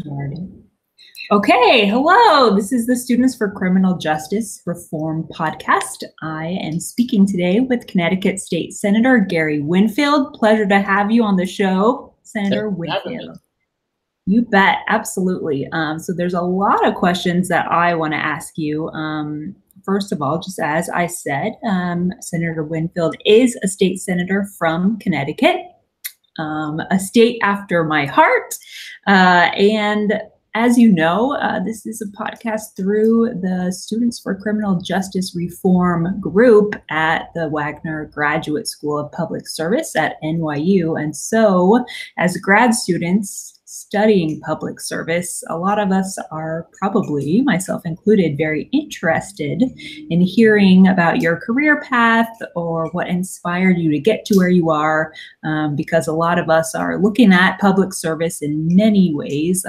Starting. Okay, hello. This is the Students for Criminal Justice Reform podcast. I am speaking today with Connecticut State Senator Gary Winfield. Pleasure to have you on the show, Senator Winfield. You bet, absolutely. So there's a lot of questions that I want to ask you. First of all, just as I said, Senator Winfield is a state senator from Connecticut, a state after my heart. And as you know, this is a podcast through the Students for Criminal Justice Reform group at the Wagner Graduate School of Public Service at NYU. And so as grad students studying public service, a lot of us are probably, myself included, very interested in hearing about your career path or what inspired you to get to where you are, because a lot of us are looking at public service in many ways,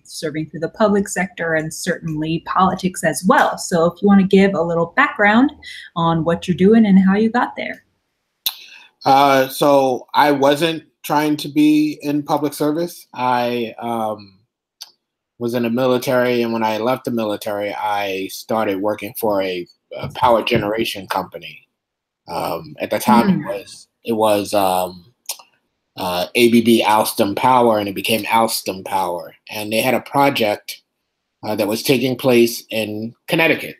serving through the public sector and certainly politics as well. So if you want to give a little background on what you're doing and how you got there. So I wasn't trying to be in public service. I was in the military, and when I left the military, I started working for a power generation company. At the time, it was ABB Alstom Power, and it became Alstom Power. And they had a project that was taking place in Connecticut.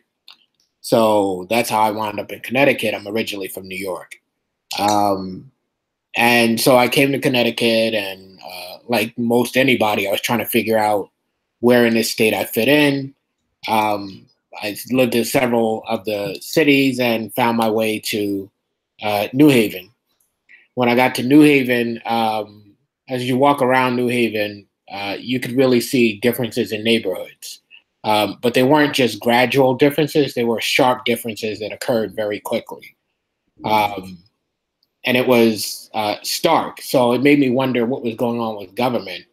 So that's how I wound up in Connecticut. I'm originally from New York. And so I came to Connecticut, and like most anybody, I was trying to figure out where in this state I fit in. I lived in several of the cities and found my way to New Haven. When I got to New Haven, as you walk around New Haven, you could really see differences in neighborhoods. But they weren't just gradual differences, they were sharp differences that occurred very quickly. And it was stark. So it made me wonder what was going on with government.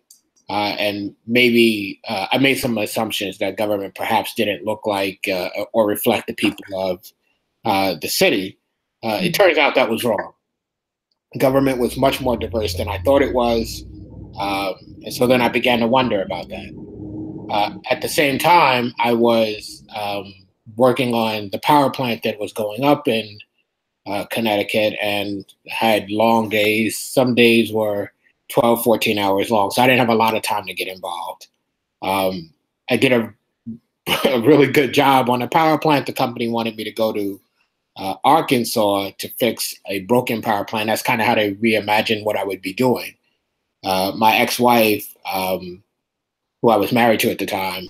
And maybe I made some assumptions that government perhaps didn't look like or reflect the people of the city. It turns out that was wrong. Government was much more diverse than I thought it was. And so then I began to wonder about that. At the same time, I was working on the power plant that was going up in Connecticut, and had long days. Some days were 12, 14 hours long. So I didn't have a lot of time to get involved. I did a really good job on the power plant. The company wanted me to go to Arkansas to fix a broken power plant. That's kind of how they reimagined what I would be doing. My ex-wife, who I was married to at the time,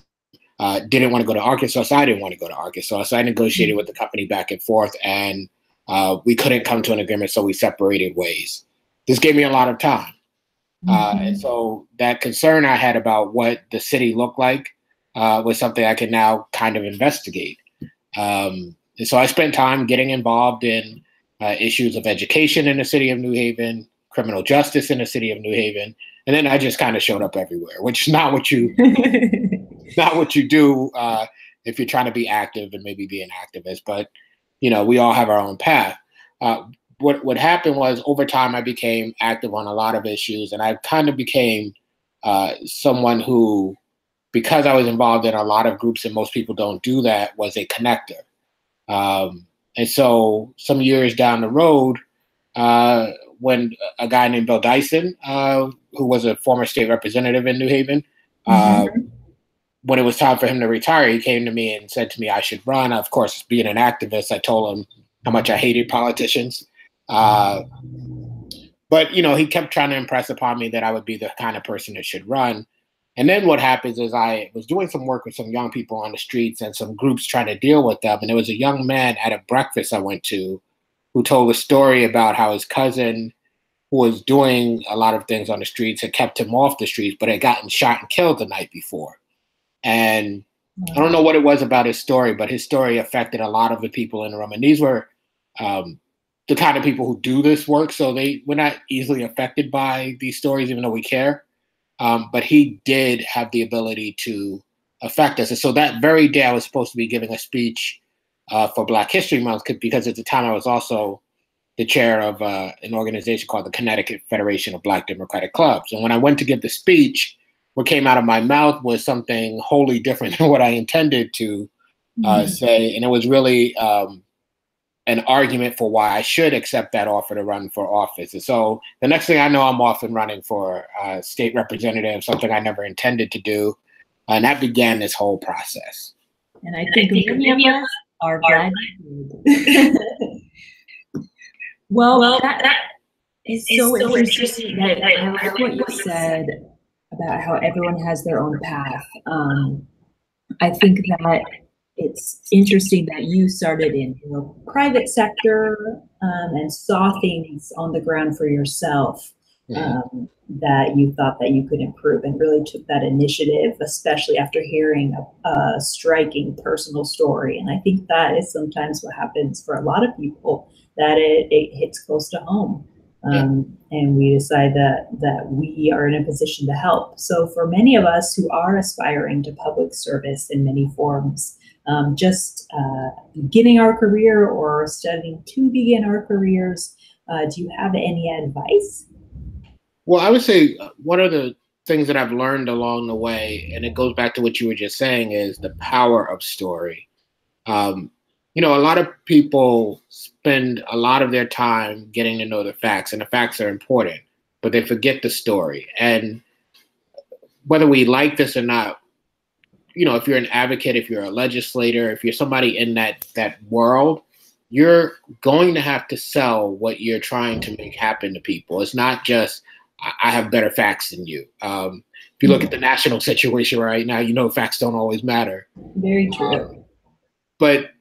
didn't want to go to Arkansas, so I didn't want to go to Arkansas. So I negotiated with the company back and forth, and we couldn't come to an agreement, so we separated ways. This gave me a lot of time. And so that concern I had about what the city looked like was something I could now kind of investigate. And so I spent time getting involved in issues of education in the city of New Haven, criminal justice in the city of New Haven, and then I just kind of showed up everywhere, which is not what you do if you're trying to be active and maybe be an activist. But you know, we all have our own path. What happened was, over time, I became active on a lot of issues, and I kind of became someone who, because I was involved in a lot of groups, and most people don't do that, was a connector. And so some years down the road, when a guy named Bill Dyson, who was a former state representative in New Haven, when it was time for him to retire, he came to me and said to me I should run. Of course, being an activist, I told him how much I hated politicians. But, you know, he kept trying to impress upon me that I would be the kind of person that should run. And then what happens is I was doing some work with some young people on the streets and some groups trying to deal with them. And there was a young man at a breakfast I went to who told a story about how his cousin, who was doing a lot of things on the streets, had kept him off the streets, but had gotten shot and killed the night before. And I don't know what it was about his story, but his story affected a lot of the people in the room. And these were the kind of people who do this work. So we're not easily affected by these stories, even though we care. But he did have the ability to affect us. And so that very day I was supposed to be giving a speech for Black History Month, because at the time I was also the chair of an organization called the Connecticut Federation of Black Democratic Clubs. And when I went to give the speech, what came out of my mouth was something wholly different than what I intended to say. And it was really an argument for why I should accept that offer to run for office. And so the next thing I know, I'm off and running for state representative, something I never intended to do. And that began this whole process. And I think many of us are glad. Well, that is so interesting. I like what you said about how everyone has their own path. I think that it's interesting that you started in the private sector and saw things on the ground for yourself that you thought that you could improve, and really took that initiative, especially after hearing a striking personal story. And I think that is sometimes what happens for a lot of people, that it hits close to home. And we decide that we are in a position to help. So for many of us who are aspiring to public service in many forms, just beginning our career or studying to begin our careers, do you have any advice? Well, I would say one of the things that I've learned along the way, and it goes back to what you were just saying, is the power of story. You know, a lot of people spend a lot of their time getting to know the facts, and the facts are important, but they forget the story. And whether we like this or not, you know, if you're an advocate, if you're a legislator, if you're somebody in that world, you're going to have to sell what you're trying to make happen to people. It's not just, I have better facts than you. If you look at the national situation right now, you know, facts don't always matter. Very true. But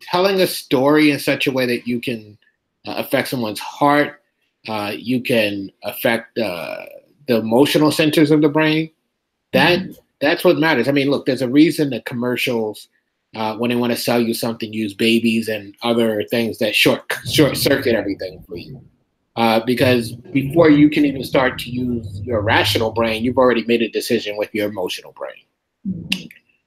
telling a story in such a way that you can affect someone's heart, you can affect the emotional centers of the brain, that's what matters. I mean, look, there's a reason that commercials, when they want to sell you something, use babies and other things that short circuit everything for you. Because before you can even start to use your rational brain, you've already made a decision with your emotional brain.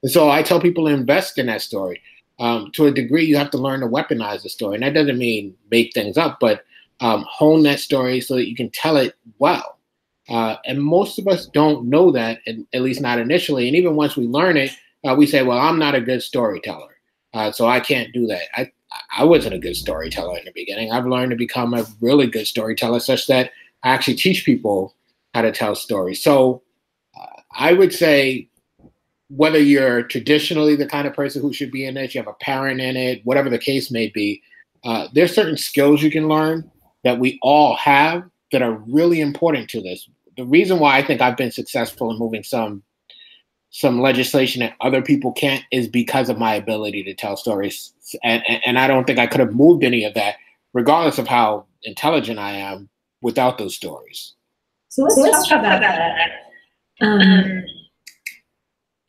And so I tell people to invest in that story. To a degree, you have to learn to weaponize the story. And that doesn't mean make things up, but hone that story so that you can tell it well. And most of us don't know that, at least not initially. And even once we learn it, we say, well, I'm not a good storyteller, so I can't do that. I wasn't a good storyteller in the beginning. I've learned to become a really good storyteller, such that I actually teach people how to tell stories. So I would say, whether you're traditionally the kind of person who should be in it, you have a parent in it, whatever the case may be, there's certain skills you can learn that we all have that are really important to this. The reason why I think I've been successful in moving some legislation that other people can't is because of my ability to tell stories. And I don't think I could have moved any of that, regardless of how intelligent I am, without those stories. So let's talk about that.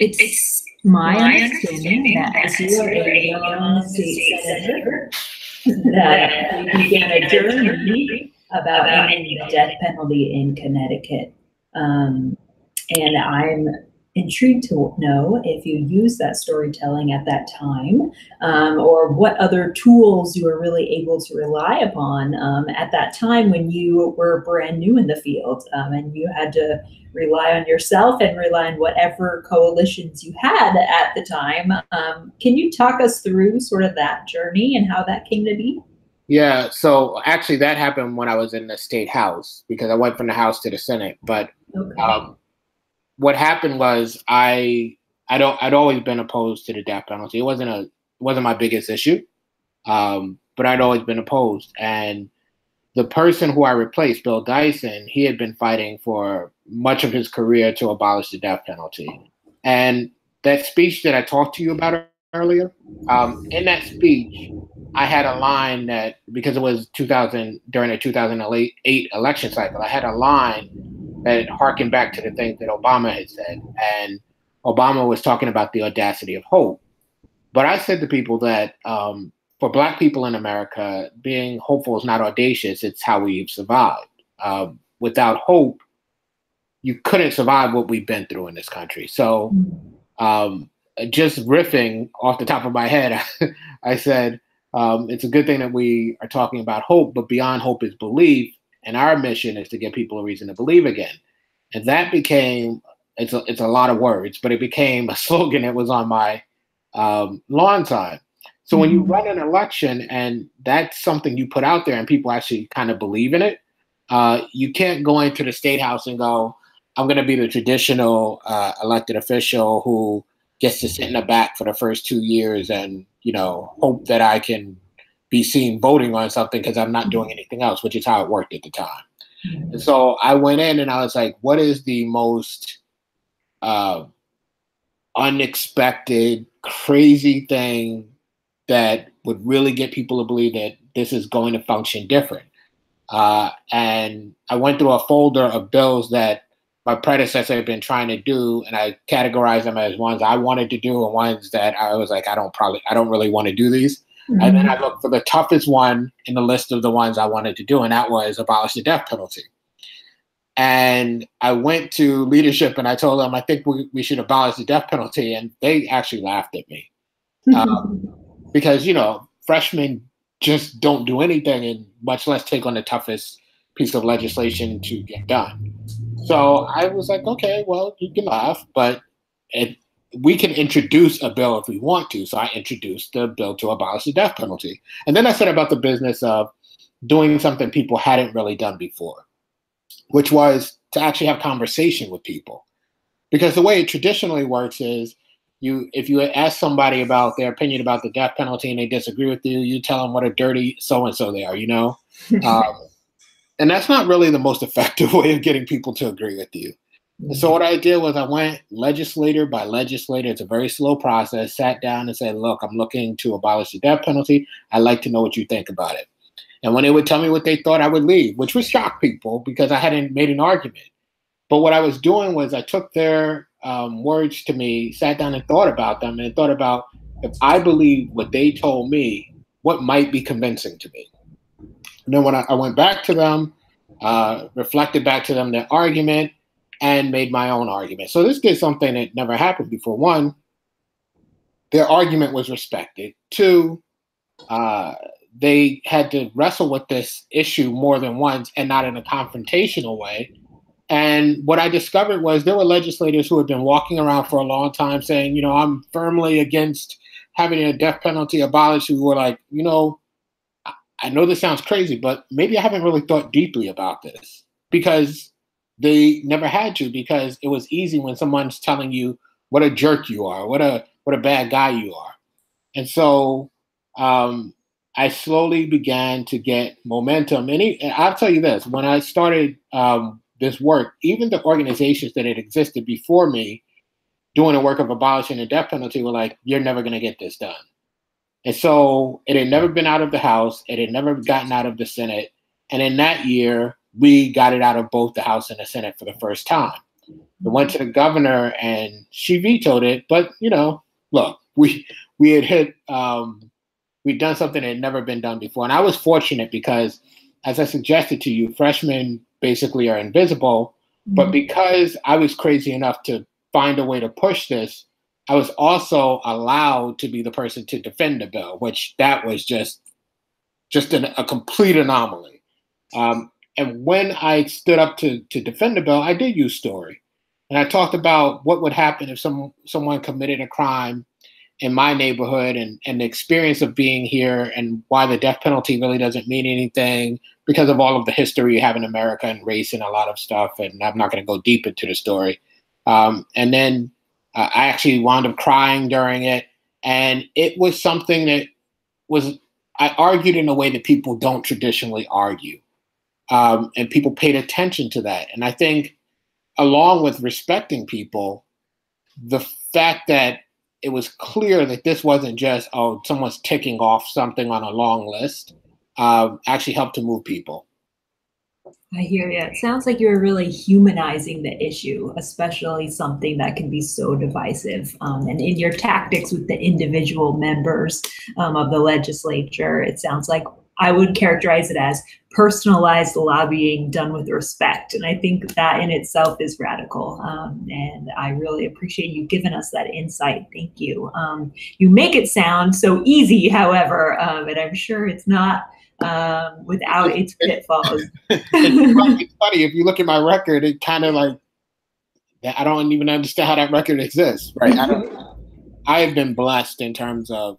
It's my understanding that as you are a young state senator, that you began a journey about ending the death penalty in Connecticut. And I'm intrigued to know if you used that storytelling at that time, or what other tools you were really able to rely upon at that time when you were brand new in the field, and you had to rely on yourself and rely on whatever coalitions you had at the time. Can you talk us through sort of that journey and how that came to be? Yeah, so actually that happened when I was in the state house, because I went from the House to the Senate. But what happened was I'd always been opposed to the death penalty. It wasn't my biggest issue, but I'd always been opposed. And the person who I replaced, Bill Dyson, he had been fighting for much of his career to abolish the death penalty. And that speech that I talked to you about earlier, in that speech, I had a line that, because it was during the 2008 election cycle, I had a line that harkened back to the things that Obama had said. And Obama was talking about the audacity of hope. But I said to people that for Black people in America, being hopeful is not audacious. It's how we've survived. Without hope, you couldn't survive what we've been through in this country. So just riffing off the top of my head, I said, it's a good thing that we are talking about hope, but beyond hope is belief. And our mission is to give people a reason to believe again. And that became it's a lot of words, but it became a slogan that was on my lawn sign. So when you run an election and that's something you put out there and people actually kind of believe in it, you can't go into the state house and go, I'm going to be the traditional elected official who gets to sit in the back for the first 2 years and, hope that I can be seen voting on something because I'm not doing anything else, which is how it worked at the time. And so I went in and I was like, what is the most unexpected, crazy thing that would really get people to believe that this is going to function different? And I went through a folder of bills that my predecessor had been trying to do, and I categorized them as ones I wanted to do and ones that I was like, I don't really want to do these. And then I looked for the toughest one in the list of the ones I wanted to do, and that was abolish the death penalty. And I went to leadership and I told them, I think we should abolish the death penalty. And they actually laughed at me because, freshmen just don't do anything and much less take on the toughest piece of legislation to get done. So I was like, okay, well, you can laugh, but we can introduce a bill if we want to. So I introduced the bill to abolish the death penalty. And then I said about the business of doing something people hadn't really done before, which was to actually have conversation with people. Because the way it traditionally works is if you ask somebody about their opinion about the death penalty and they disagree with you, you tell them what a dirty so-and-so they are, and that's not really the most effective way of getting people to agree with you. And so what I did was I went legislator by legislator. It's a very slow process. Sat down and said, look, I'm looking to abolish the death penalty. I'd like to know what you think about it. And when they would tell me what they thought, I would leave, which would shock people because I hadn't made an argument. But what I was doing was I took their words to me, sat down and thought about them, and thought about if I believe what they told me, what might be convincing to me. And then when I went back to them, reflected back to them their argument, and made my own argument. So this did something that never happened before. One, their argument was respected. Two, they had to wrestle with this issue more than once and not in a confrontational way. And what I discovered was there were legislators who had been walking around for a long time saying, I'm firmly against having a death penalty abolished, who were like, I know this sounds crazy, but maybe I haven't really thought deeply about this, because they never had to, because it was easy when someone's telling you what a jerk you are, what a bad guy you are. And so I slowly began to get momentum. And I'll tell you this, when I started this work, even the organizations that had existed before me doing the work of abolishing the death penalty were like, you're never going to get this done. And so it had never been out of the House. It had never gotten out of the Senate. And in that year, we got it out of both the House and the Senate for the first time. We went to the governor and she vetoed it. But, look, we had hit, we'd done something that had never been done before. And I was fortunate because, as I suggested to you, freshmen basically are invisible. But because I was crazy enough to find a way to push this, I was also allowed to be the person to defend the bill, which that was just a complete anomaly. And when I stood up to defend the bill, I did use story. And I talked about what would happen if someone committed a crime in my neighborhood and the experience of being here and why the death penalty really doesn't mean anything because of all of the history you have in America and race and a lot of stuff. And I'm not going to go deep into the story. And then I actually wound up crying during it. And it was something that I argued in a way that people don't traditionally argue. And people paid attention to that. And I think along with respecting people, the fact that it was clear that this wasn't just, someone's ticking off something on a long list, actually helped to move people. I hear you. It sounds like you're really humanizing the issue, especially something that can be so divisive. And in your tactics with the individual members of the legislature, it sounds like I would characterize it as personalized lobbying done with respect. And I think that in itself is radical. And I really appreciate you giving us that insight. Thank you. You make it sound so easy, however, and I'm sure it's not without its pitfalls. It's funny. If you look at my record, it kind of like I don't even understand how that record exists, right? I have been blessed in terms of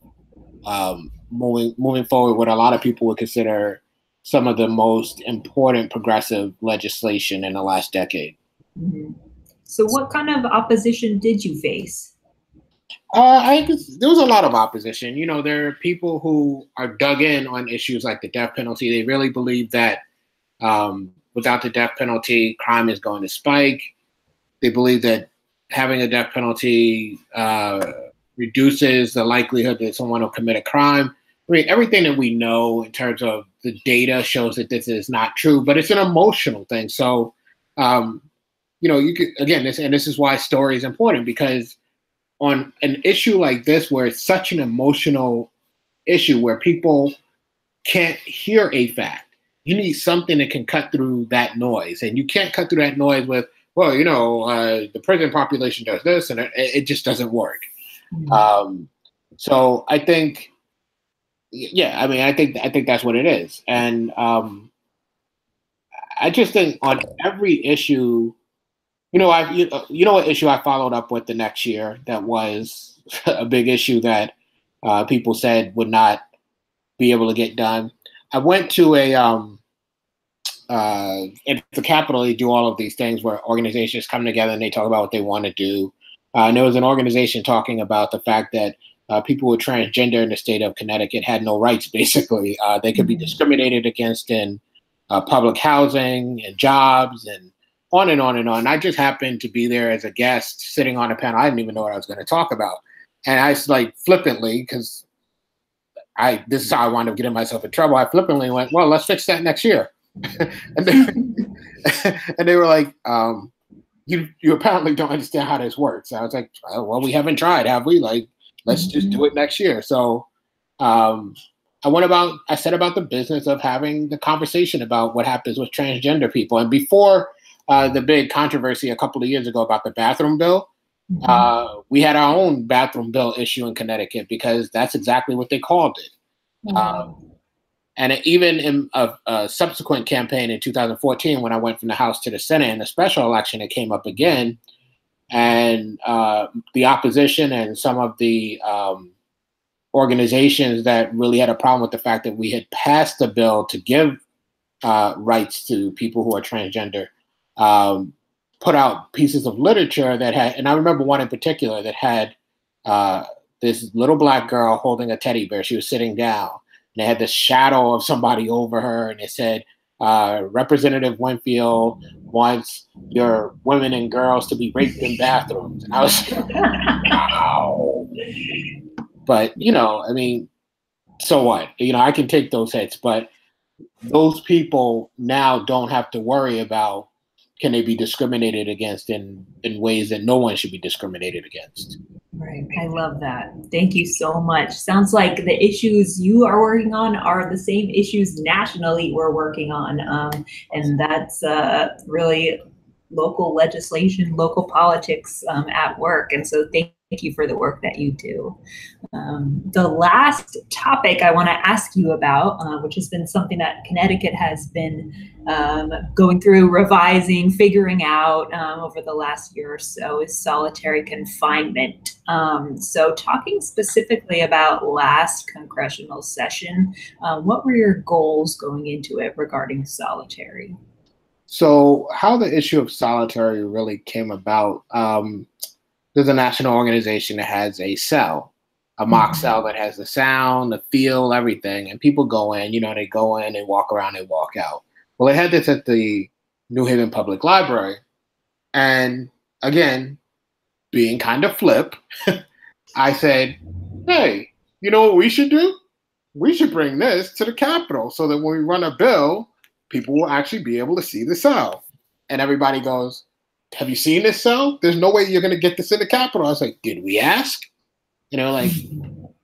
moving forward what a lot of people would consider some of the most important progressive legislation in the last decade. Mhm. So what kind of opposition did you face? There was a lot of opposition. You know, there are people who are dug in on issues like the death penalty. They really believe that without the death penalty, crime is going to spike. They believe that having a death penalty reduces the likelihood that someone will commit a crime. I mean, everything that we know in terms of the data shows that this is not true, but it's an emotional thing. So, you know, you could, again, this is why story is important, because on an issue like this, where it's such an emotional issue where people can't hear a fact, you need something that can cut through that noise. And you can't cut through that noise with, well, you know, the prison population does this, and it just doesn't work. Mm-hmm. So I think, yeah, I mean, I think that's what it is. And I just think on every issue, you know, what issue I followed up with the next year that was a big issue that people said would not be able to get done. I went to at the Capitol, they do all of these things where organizations come together and they talk about what they want to do. And there was an organization talking about the fact that people who were transgender in the state of Connecticut had no rights, basically. They could be discriminated against in public housing and jobs and on and on and on. I just happened to be there as a guest sitting on a panel. I didn't even know what I was going to talk about. And I like flippantly, because this is how I wound up getting myself in trouble. I flippantly went, well, let's fix that next year. and they were like, you apparently don't understand how this works. I was like, well, we haven't tried, have we? Like, let's just do it next year. So I said about the business of having the conversation about what happens with transgender people. And before the big controversy a couple of years ago about the bathroom bill, we had our own bathroom bill issue in Connecticut because that's exactly what they called it. And even in a subsequent campaign in 2014, when I went from the House to the Senate in the special election, it came up again. And the opposition and some of the organizations that really had a problem with the fact that we had passed the bill to give rights to people who are transgender, put out pieces of literature that had, and I remember one in particular that had this little black girl holding a teddy bear. She was sitting down. And they had the shadow of somebody over her, and it said, Representative Winfield wants your women and girls to be raped in bathrooms. And I was like, wow. But, you know, I mean, so what? You know, I can take those hits, but those people now don't have to worry about, can they be discriminated against in ways that no one should be discriminated against. Right. I love that. Thank you so much. Sounds like the issues you are working on are the same issues nationally we're working on. And that's really local legislation, local politics at work. And so thank you for the work that you do. The last topic I want to ask you about, which has been something that Connecticut has been going through, revising, figuring out over the last year or so, is solitary confinement. So talking specifically about last congressional session, what were your goals going into it regarding solitary? So how the issue of solitary really came about, there's a national organization that has a cell, a mock cell that has the sound, the feel, everything. And people go in, you know, they go in, they walk around, they walk out. Well, they had this at the New Haven Public Library. And again, being kind of flip, I said, hey, you know what we should do? We should bring this to the Capitol so that when we run a bill, people will actually be able to see the cell. And everybody goes, have you seen this cell? There's no way you're going to get this in the Capitol. I was like, did we ask? You know, like,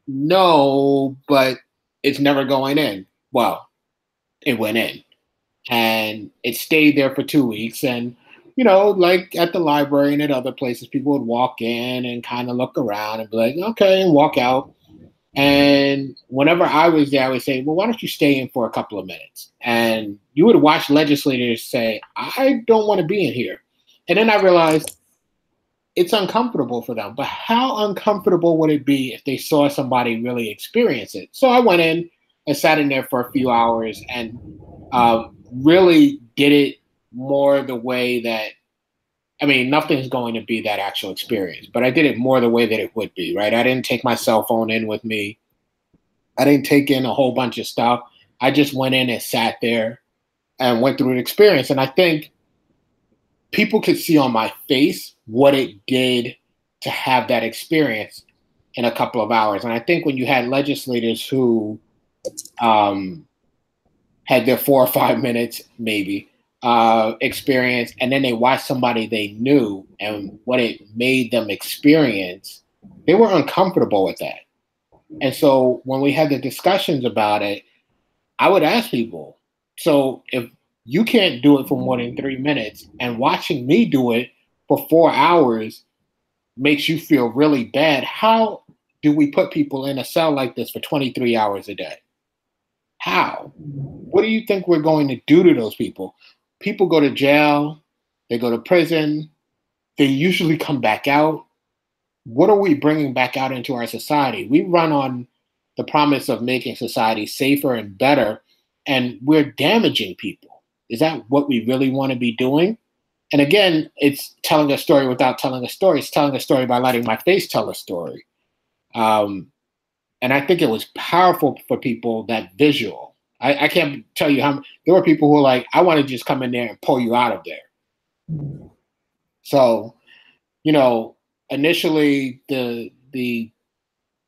no, but it's never going in. Well, it went in. And it stayed there for 2 weeks. And, you know, like at the library and at other places, people would walk in and kind of look around and be like, okay, and walk out. And whenever I was there, I would say, well, why don't you stay in for a couple of minutes? And you would watch legislators say, I don't want to be in here. And then I realized it's uncomfortable for them. But how uncomfortable would it be if they saw somebody really experience it? So I went in and sat in there for a few hours and really did it more the way that, I mean, nothing's going to be that actual experience, but I did it more the way that it would be, right? I didn't take my cell phone in with me. I didn't take in a whole bunch of stuff. I just went in and sat there and went through an experience. And I think people could see on my face what it did to have that experience in a couple of hours. And I think when you had legislators who had their 4 or 5 minutes, maybe, experience, and then they watched somebody they knew and what it made them experience, they were uncomfortable with that. And so when we had the discussions about it, I would ask people, so if you can't do it for more than 3 minutes and watching me do it for 4 hours makes you feel really bad, how do we put people in a cell like this for 23 hours a day? How? What do you think we're going to do to those people? People go to jail, they go to prison, they usually come back out. What are we bringing back out into our society? We run on the promise of making society safer and better, and we're damaging people. Is that what we really want to be doing? And again, it's telling a story without telling a story. It's telling a story by letting my face tell a story. And I think it was powerful for people, that visual. I can't tell you how there were people who were like, I want to just come in there and pull you out of there. So, you know, initially the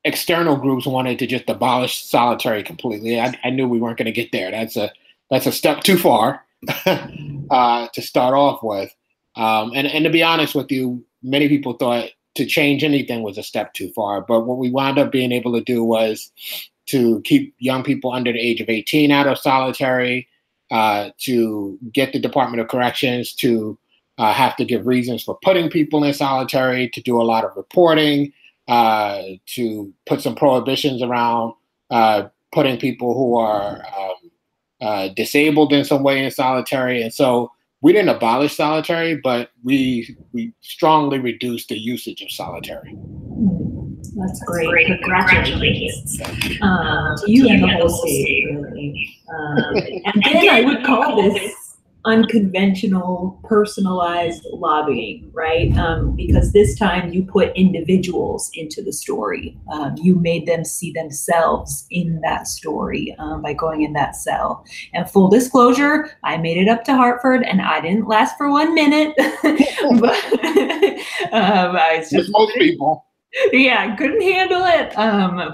external groups wanted to just abolish solitary completely. I knew we weren't going to get there. That's a step too far to start off with. And to be honest with you, many people thought to change anything was a step too far. But what we wound up being able to do was to keep young people under the age of 18 out of solitary, to get the Department of Corrections to have to give reasons for putting people in solitary, to do a lot of reporting, to put some prohibitions around putting people who are disabled in some way in solitary. And so we didn't abolish solitary, but we strongly reduced the usage of solitary. That's great. Congratulations to you and the whole state, really. And then I would call this unconventional, personalized lobbying, right? Because this time you put individuals into the story. You made them see themselves in that story by going in that cell. And full disclosure, I made it up to Hartford and I didn't last for 1 minute. But I just most people. Yeah, couldn't handle it.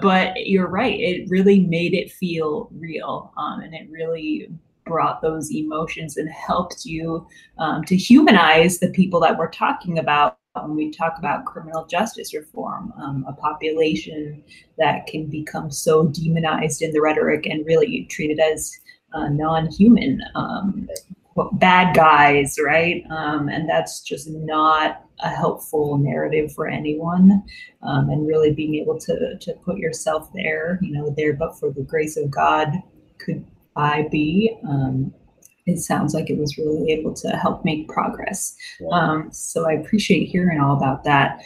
But you're right. It really made it feel real. And it really brought those emotions and helped you to humanize the people that we're talking about when we talk about criminal justice reform, a population that can become so demonized in the rhetoric and really treated as non-human, bad guys, right? And that's just not a helpful narrative for anyone. And really being able to put yourself there, there, but for the grace of God, could I be? It sounds like it was really able to help make progress. So I appreciate hearing all about that.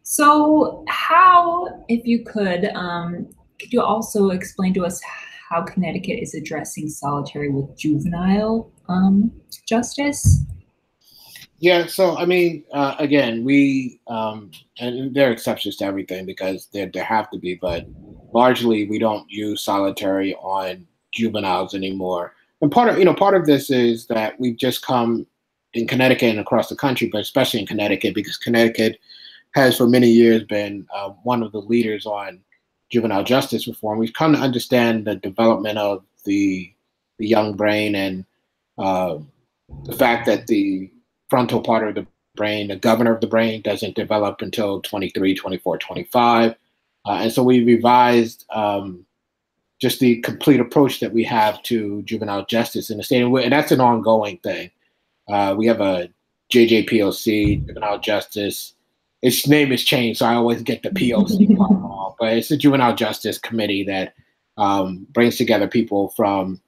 So how, if you could you also explain to us how Connecticut is addressing solitary with juvenile justice? Yeah, so I mean, again, we and there are exceptions to everything because there have to be, but largely we don't use solitary on juveniles anymore. And part of this is that we've just come in Connecticut and across the country, but especially in Connecticut, because Connecticut has for many years been one of the leaders on juvenile justice reform. We've come to understand the development of the young brain and the fact that the frontal part of the brain, the governor of the brain, doesn't develop until 23, 24, 25. And so we revised just the complete approach that we have to juvenile justice in the state. And that's an ongoing thing. We have a JJPOC, juvenile justice. Its name has changed, so I always get the POC part wrong. But it's a juvenile justice committee that brings together people from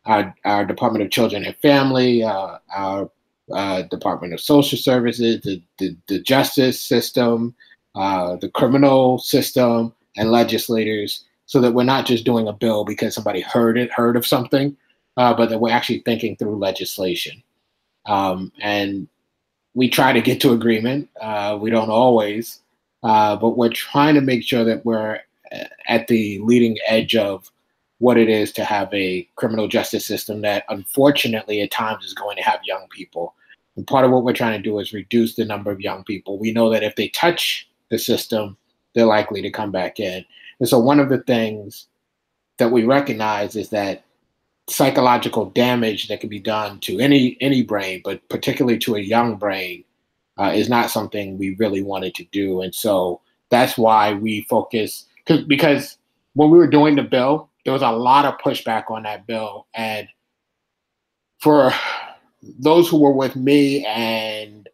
our Department of Children and Family, our Department of Social Services, the justice system, the criminal system, and legislators, so that we're not just doing a bill because somebody heard of something, but that we're actually thinking through legislation. And we try to get to agreement. We don't always, but we're trying to make sure that we're at the leading edge of what it is to have a criminal justice system that unfortunately at times is going to have young people. And part of what we're trying to do is reduce the number of young people. We know that if they touch the system, they're likely to come back in. And so one of the things that we recognize is that psychological damage that can be done to any brain, but particularly to a young brain, is not something we really wanted to do. And so that's why we focus, because when we were doing the bill, there was a lot of pushback on that bill. And for those who were with me and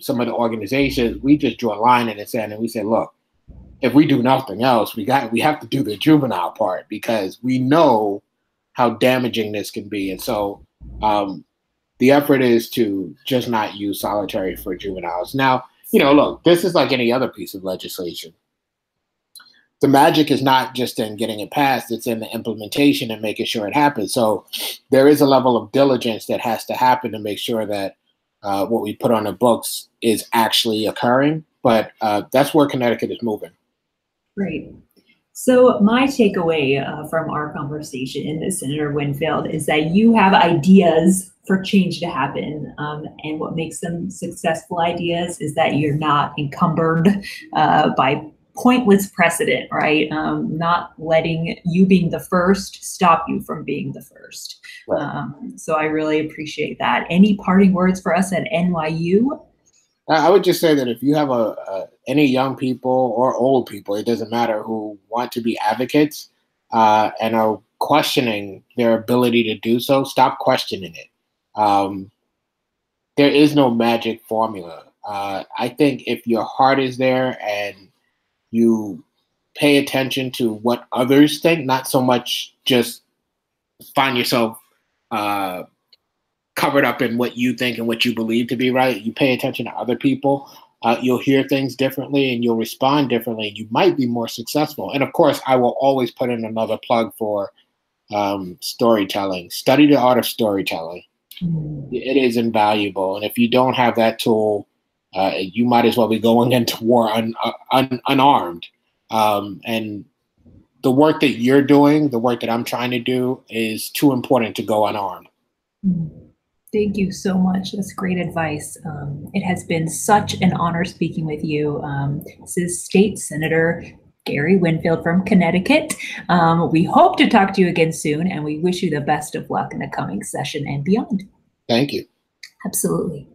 some of the organizations, we just drew a line in the sand and we said, look, if we do nothing else, we have to do the juvenile part, because we know how damaging this can be. And so the effort is to just not use solitary for juveniles. Now, look, this is like any other piece of legislation. The magic is not just in getting it passed, it's in the implementation and making sure it happens. So there is a level of diligence that has to happen to make sure that what we put on the books is actually occurring. But that's where Connecticut is moving. Great. So my takeaway from our conversation, Senator Winfield, is that you have ideas for change to happen. And what makes them successful ideas is that you're not encumbered by pointless precedent, right? Not letting you being the first stop you from being the first. Right. So I really appreciate that. Any parting words for us at NYU? I would just say that if you have any young people or old people, it doesn't matter, who want to be advocates and are questioning their ability to do so, stop questioning it. There is no magic formula. I think if your heart is there and you pay attention to what others think, not so much just find yourself covered up in what you think and what you believe to be right. You pay attention to other people, you'll hear things differently and you'll respond differently. You might be more successful. And of course, I will always put in another plug for storytelling. Study the art of storytelling. Mm-hmm. It is invaluable. And if you don't have that tool, you might as well be going into war unarmed. And the work that you're doing, the work that I'm trying to do, is too important to go unarmed. Mm-hmm. Thank you so much. That's great advice. It has been such an honor speaking with you. This is State Senator Gary Winfield from Connecticut. We hope to talk to you again soon, and we wish you the best of luck in the coming session and beyond. Thank you. Absolutely.